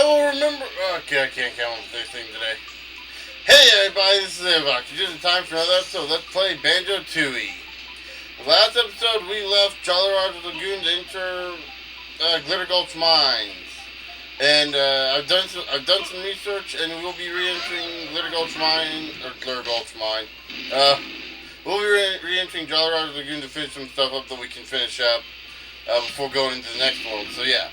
I will remember. Okay, I can't count this thing today. Hey everybody, this is Avox. It's just in time for another episode. Let's play Banjo-Tooie. Last episode we left Jolly Roger Lagoon to enter Glitter Gulch Mines, and I've done some research, and we'll be re-entering Glitter Gulch Mine. We'll be re-entering Jolly Roger Lagoon to finish some stuff up that we can finish up before going into the next world. So yeah,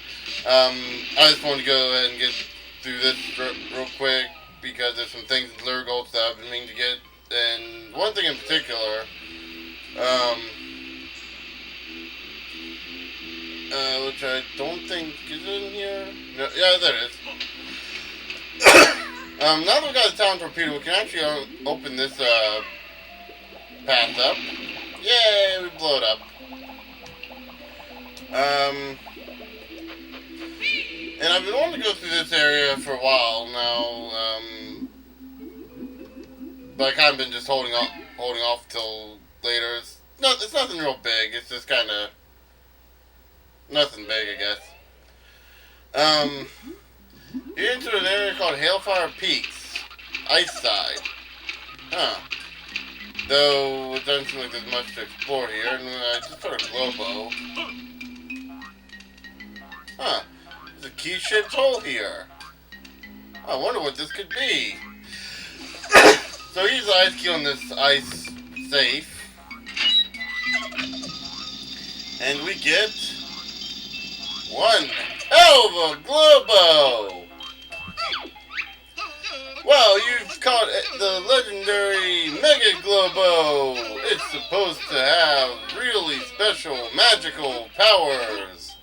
I just wanted to go ahead and get through this real quick because there's some things in Glitter Gulch that I've been meaning to get, and one thing in particular. Which I don't think is in here. No, yeah, there it is. Now that we got a talent torpedo, we can actually open this path up. Yay, we blow it up. And I've been wanting to go through this area for a while now, but I kind of been just holding off till later. It's nothing real big. It's just kind of nothing big, I guess. You're into an area called Hailfire Peaks, Ice Side. Huh. Though it doesn't seem like there's much to explore here, and I just put a globo. Huh. There's a key-shaped hole here. I wonder what this could be. So use the ice key on this ice safe. And we get one hell of a globo! Well, you've caught the legendary Mega Globo! It's supposed to have really special magical powers.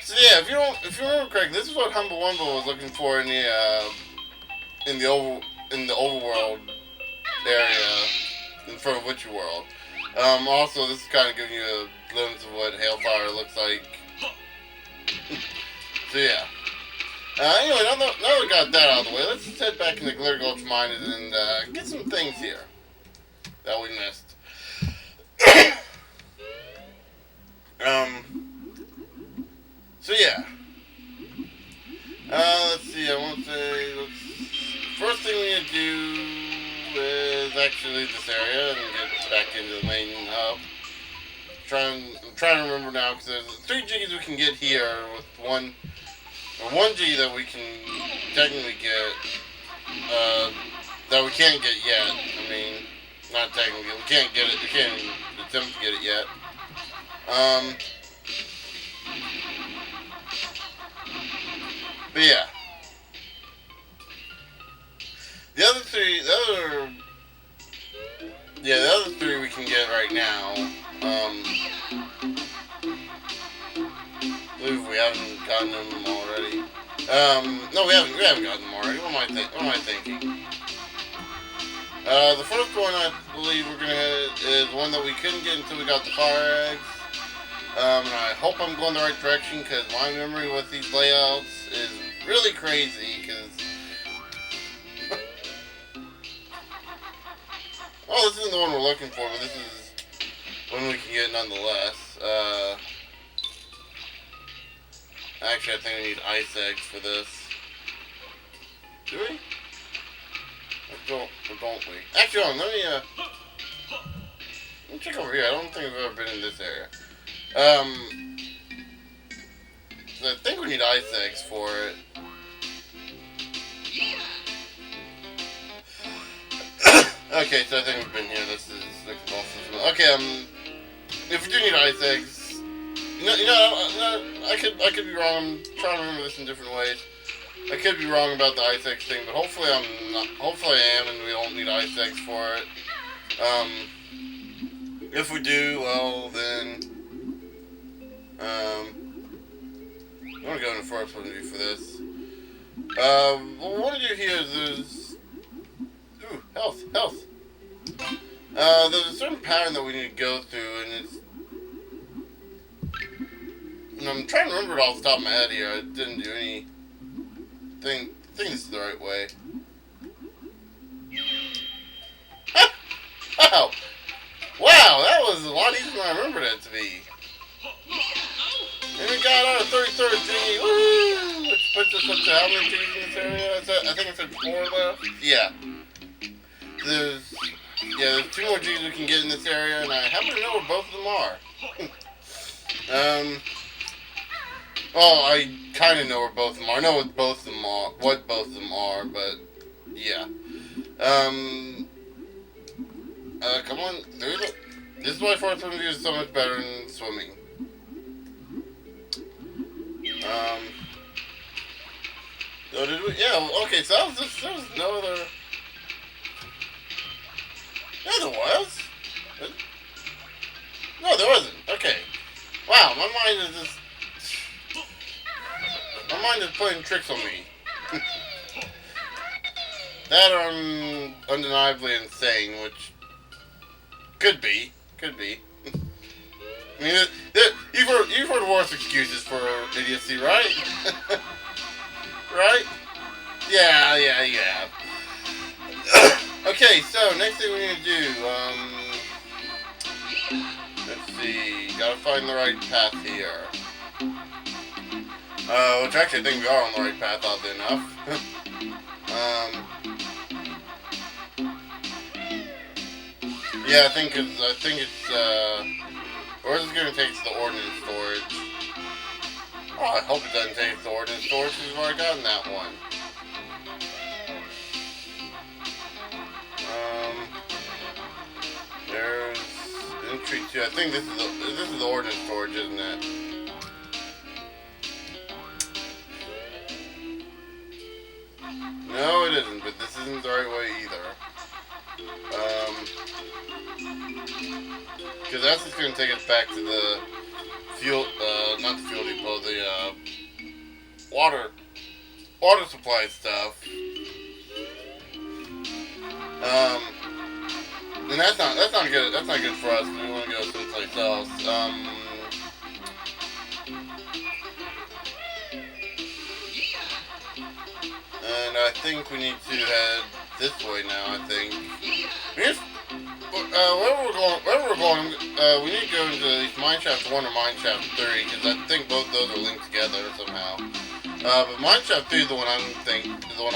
So yeah, if you remember correctly, this is what Humba was looking for in the overworld area in front of Witchy World. Also, this is kind of giving you a glimpse of what Hailfire looks like. So yeah. Anyway, now that we got that out of the way, let's just head back into Glitter Gulch Mine and get some things here that we missed. So yeah. Let's see, first thing we need to do is actually leave this area and get back into the main hub. I'm trying to remember now, because there's 3 Jiggies we can get here with one Jiggy that we can technically get, that we can't get yet. I mean, not technically, we can't get it, we can't even attempt to get it yet. But yeah. The other three we can get right now. I believe we haven't gotten them already. No, we haven't gotten them already. What am I thinking? The first one I believe we're gonna hit is one that we couldn't get until we got the fire eggs. And I hope I'm going the right direction, because my memory with these layouts is really crazy, because oh, this isn't the one we're looking for, but this is one we can get nonetheless. Actually, I think we need ice eggs for this. Do we? Or don't we? Actually, hold on, let me check over here. I don't think I've ever been in this area. So I think we need ice eggs for it. Okay, so I think we've been here. This is okay. If we do need ice eggs, I could be wrong. I'm trying to remember this in different ways. I could be wrong about the ice eggs thing, but hopefully I'm not. Hopefully I am, and we don't need ice eggs for it. If we do, well then, I'm gonna go in the first one for this. Well, what I do here is there's health. There's a certain pattern that we need to go through, and I'm trying to remember it off the top of my head here. I didn't do anything. I think this is the right way. Wow, that was a lot easier than I remembered it to be. And we got our 33rd Jiggy. Woo! Let's put it's just up to how many Jiggies in this area? I think it said 4 left. Yeah. There's 2 more Jiggies we can get in this area, and I happen to know where both of them are. Well, I kind of know where both of them are. I know what both of them are, but yeah. Come on, this is why forest swimming is so much better than swimming. Oh, did we? Yeah, okay, so there was no other... Yeah, there was. No, there wasn't. Okay. Wow, my mind is playing tricks on me. That I'm undeniably insane, which could be. I mean, you've heard worse excuses for idiocy, right? Right? Yeah. Okay, so next thing we're gonna do, let's see, gotta find the right path here. Which actually I think we are on the right path, oddly enough. Yeah, I think it's, where's this gonna take us to the ordnance storage? Oh, I hope it doesn't take us to the ordnance storage, because we've already gotten that one. There's entry 2. I think this is the ordnance storage, isn't it? No, it isn't, but this isn't the right way either. Because that's just going to take us back to the fuel, not the fuel depot, the water supply stuff. And that's not good. That's not good for us. We want to go someplace else. And I think we need to head this way now. I think. Wherever we're going, we need to go into Mineshaft 1 or Mineshaft 3 because I think both those are linked together somehow. But Mineshaft 3 is the one I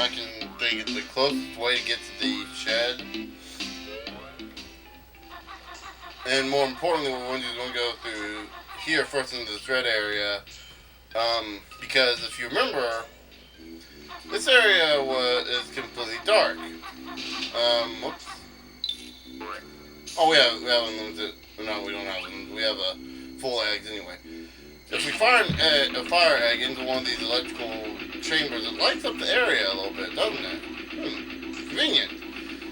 can think is the closest way to get to the shed. And more importantly, we're going to go through here first into this red area, because if you remember, this area is completely dark. Whoops. Oh, we have unlimited. No, we don't have them. We have full eggs anyway. If we fire a fire egg into one of these electrical chambers, it lights up the area a little bit, doesn't it? Convenient.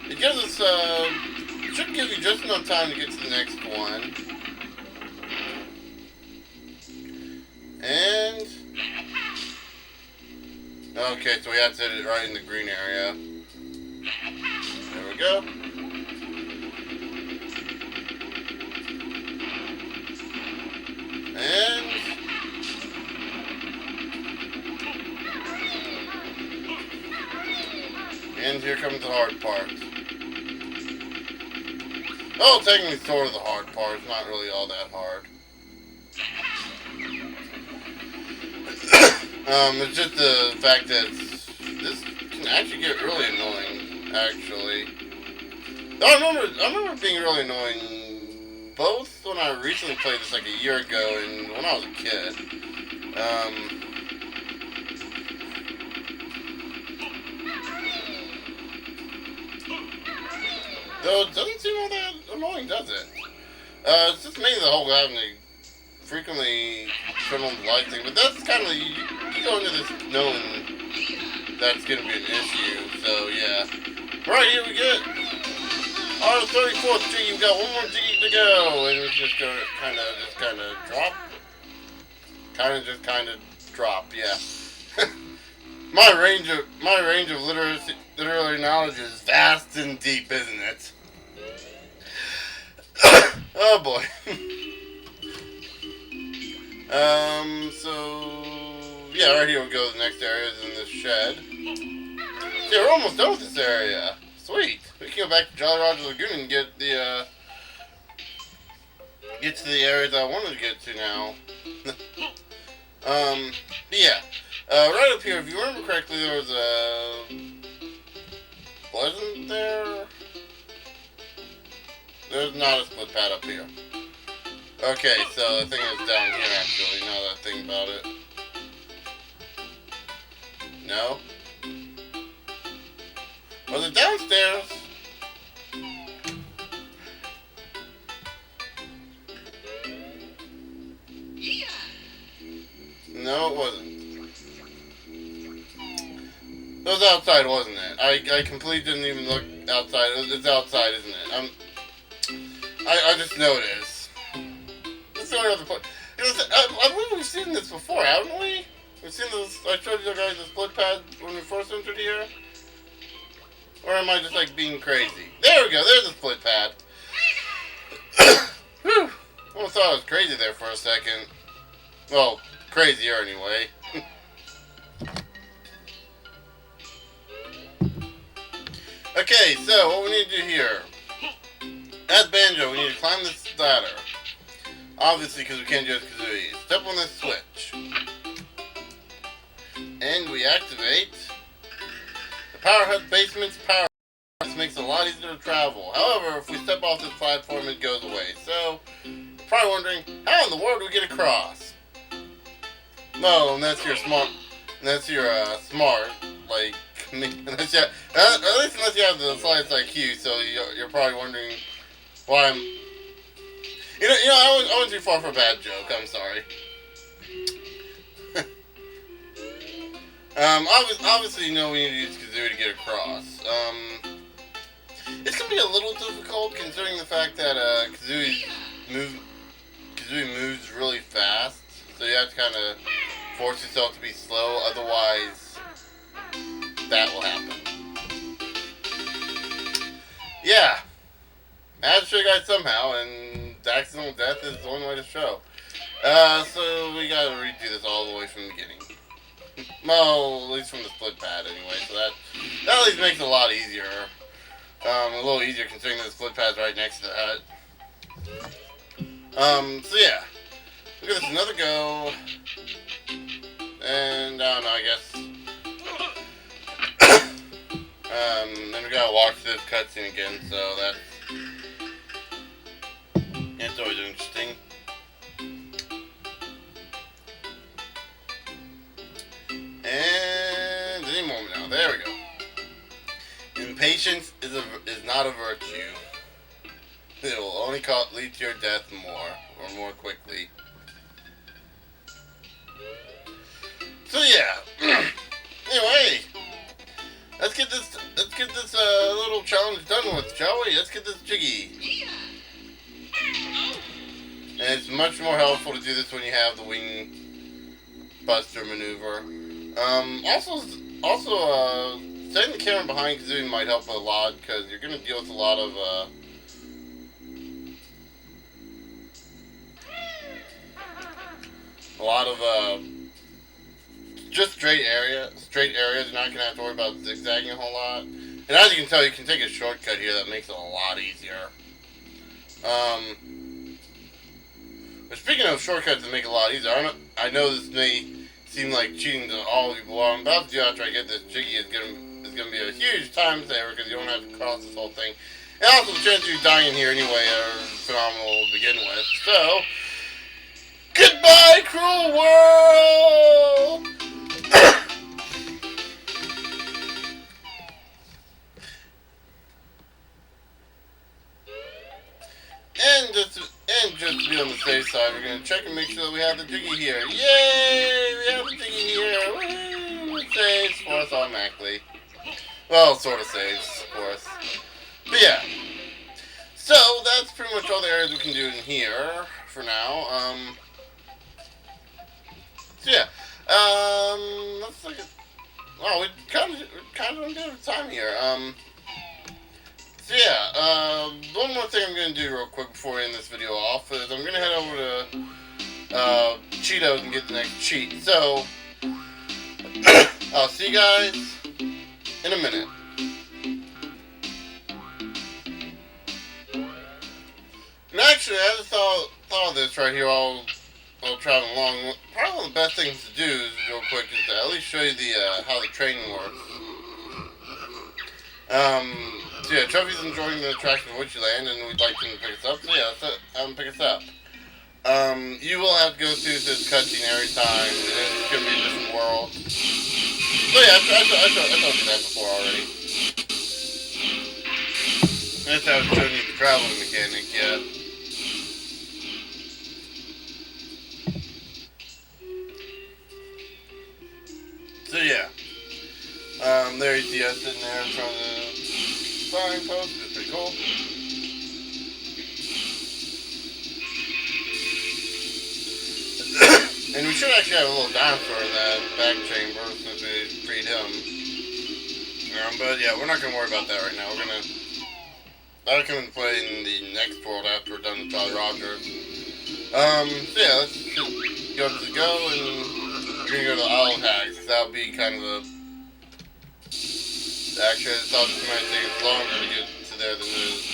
It gives us should give you just enough time to get to the next one. And okay, so we have to hit it right in the green area. There we go. And here comes the hard part. Oh, technically sort of the hard part. It's not really all that hard. It's just the fact that this can actually get really annoying, actually. I remember being really annoying both when I recently played this like a year ago and when I was a kid. Though it doesn't seem all that annoying, does it? It's just mainly the whole having to frequently turn on the light thing, but that's kind of, you go into this knowing that's going to be an issue, so yeah. Right, here we get our 34th Jiggy. We've got one more Jiggy to go, and it's just going to kind of drop. Kind of drop, yeah. My range of literary knowledge is vast and deep, isn't it? Oh boy. So yeah, right here we go. The next area is in this shed. Yeah, we're almost done with this area. Sweet. We can go back to Jolly Roger Lagoon and get to the areas I wanted to get to now. Yeah. Right up here, if you remember correctly, there was a... Wasn't there? There's not a split pad up here. Okay, so the thing is down here, actually. Now that I think about it. No? Was it downstairs? No, it wasn't. It was outside, wasn't it? I completely didn't even look outside. It's outside, isn't it? I just know it is. This is the only other point. I believe we've seen this before, haven't we? We've seen this. I showed you guys the split pad when we first entered here. Or am I just like being crazy? There we go. There's a split pad. Whew. Almost thought I was crazy there for a second. Well, crazier anyway. Okay, so what we need to do here. As Banjo, we need to climb this ladder. Obviously, because we can't do it as Kazooie. Step on this switch. And we activate the power hut basement's power. This makes it a lot easier to travel. However, if we step off this platform, it goes away. So, you're probably wondering, how in the world do we get across? No, unless you're smart. Unless you're smart, like me. Unless you, at least unless you have the slightest IQ. So you're probably wondering why I'm. You know, I went too far for a bad joke. I'm sorry. Obviously, you know we need to use Kazooie to get across. It's gonna be a little difficult considering the fact that Kazooie moves really fast, so you have to kind of force yourself to be slow. Otherwise, that will happen. Yeah, I had to show you guys somehow, and the accidental death is the only way to show. So we gotta redo this all the way from the beginning. Well, at least from the split pad anyway, so that at least makes it a lot easier. A little easier considering the split pad's right next to the hut. So yeah. We'll give this another go. And, I don't know, I guess. Then we gotta watch this cutscene again, so that's always interesting. And any moment now. There we go. Impatience is not a virtue. It will only lead to your death more quickly. So yeah. Anyway, let's get this little challenge done with, shall we? Let's get this Jiggy. And it's much more helpful to do this when you have the wing buster maneuver. Also, setting the camera behind Kazooie might help a lot because you're going to deal with a lot of just straight areas. You're not going to have to worry about zigzagging a whole lot. And as you can tell, you can take a shortcut here that makes it a lot easier. But speaking of shortcuts that make it a lot easier, I know this may seem like cheating to all of you, but what I'm about to do after I get this Jiggy is gonna be a huge time saver because you don't have to cross this whole thing. And also the chances of you dying in here anyway are phenomenal to begin with. So, goodbye, cruel world! And just to be on the safe side, we're gonna check and make sure that we have the Jiggy here. Yay! We have the Jiggy here. Woo! It saves for us automatically. Well, sort of saves, of course. But yeah. So that's pretty much all the areas we can do in here for now. So yeah. Let's look at. Wow, we kind of running out of time here. So yeah, one more thing I'm going to do real quick before we end this video off is I'm going to head over to Cheetos and get the next cheat. So, I'll see you guys in a minute. And actually, I just thought of this right here while while traveling along, probably one of the best things to do is, real quick, is to at least show you the how the training works. So yeah, Trophy's enjoying the attraction of Witchyland, and we'd like him to pick us up. So yeah, let's have him pick us up. You will have to go through this cutscene every time, and it's gonna be a different world. So yeah, I told you that before already. That's how I was showing you the traveling mechanic, yeah. So yeah. There you see us sitting there in front of the signpost. It's pretty cool. And we should actually have a little dinosaur in that back chamber since we freed him. But yeah, we're not going to worry about that right now. That'll come into play in the next world after we're done with Jolly Roger. So yeah, let's just go to the go, and we're going to go to the Isle of Hags, because that'll be kind of the... Actually, I thought this might take us longer to get to there than it is.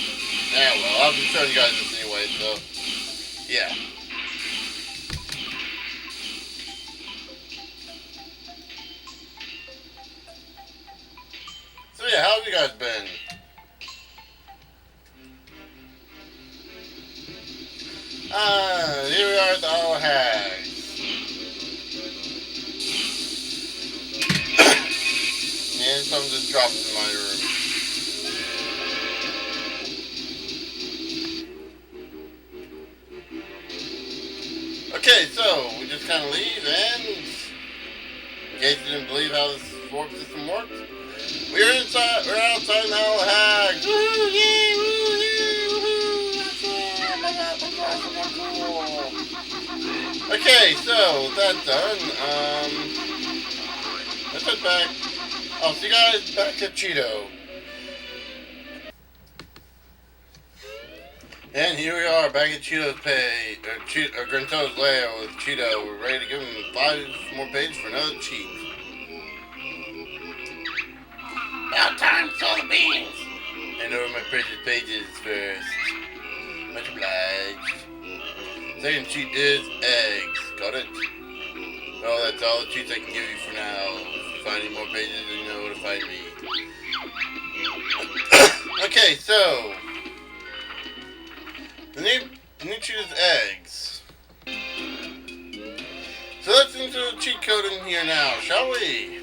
Yeah, well, I'll be showing you guys this anyway, so... Yeah. So yeah, how have you guys been? Here we are at the Isle of Hags. And something just dropped in my room. Okay, so we just kind of leave, and in case you didn't believe how this warp system works, we're outside the Isle of Hags. Woohoo! Yay! Woohoo! Woohoo! Okay, so with that done, let's head back. I'll see you guys back at Cheeto. And here we are back at Cheeto's or Grinto's lair with Cheeto. We're ready to give him 5 more pages for another cheat. About time to sow the beans! And over my precious pages first. Much obliged. Second cheat is eggs. Got it? Oh, that's all the cheats I can give you for now. If you find any more pages, you know where to find me. Okay, so the new cheat is eggs. So let's enter the cheat code in here now, shall we?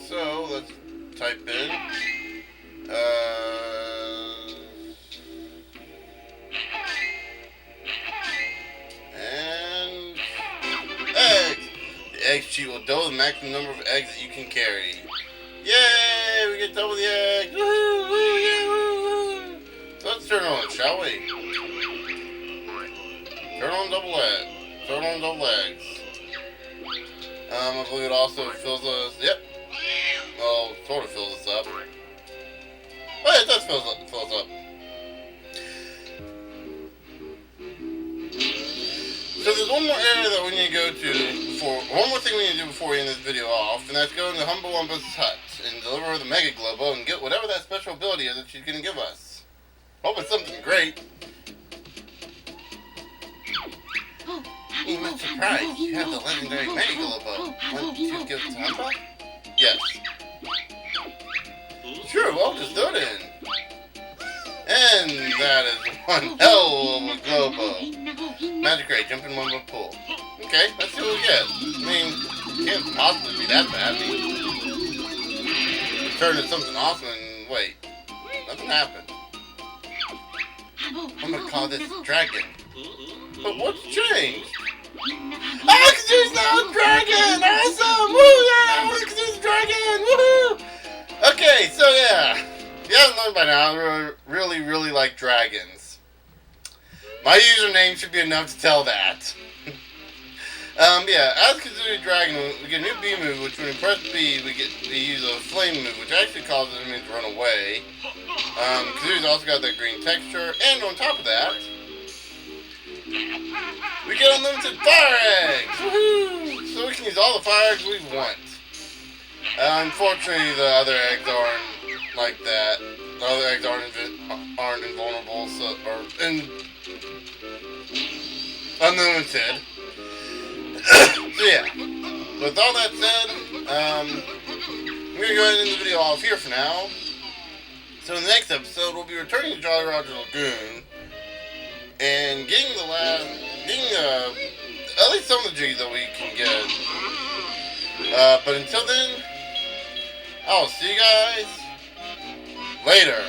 So let's type in and eggs. The eggs cheat will double the maximum number of eggs that you can carry. Yay! We get double the eggs. Woo! Woo! Yeah! Woo! Woo! So let's turn on, shall we? Turn on double eggs. Turn on double eggs. I believe it also fills us. Yep. Well, sort of fills us up. Well, it does fill us up. So there's one more area that we need to go to before. One more thing we need to do before we end this video off, and that's go into Humba Wumba's hut and deliver her the Mega Globo and get whatever that special ability is that she's gonna give us. Hope it's something great. You must be surprised. You have the legendary Mega Globo. Want to give it to Humba? Yes. Sure, well, just throw it in. And that is one hell of a Globo. Magic Ray, jump in Wumba pool. Okay, let's see what we get. I mean, it can't possibly be that bad. I mean, turn into something awesome and wait. Nothing happened. I'm gonna call this Dragon. But what's changed? Kazooie's now a dragon! Awesome! Woo! Yeah! Kazooie's a dragon! Woohoo! Okay, so yeah. If you haven't learned by now, I really like dragons. My username should be enough to tell that. Yeah, as Kazooie Dragon, we get a new B move, which when we press B, we use a flame move, which actually causes enemies to run away. Kazooie's also got that green texture, and on top of that, we get unlimited fire eggs! Woohoo! So we can use all the fire eggs we want. Unfortunately, the other eggs aren't like that. The other eggs aren't invulnerable, so, unlimited. So yeah, with all that said, I'm going to go ahead and end the video off here for now. So in the next episode, we'll be returning to Jolly Roger Lagoon and getting at least some of the Jiggy that we can get. But until then, I'll see you guys later.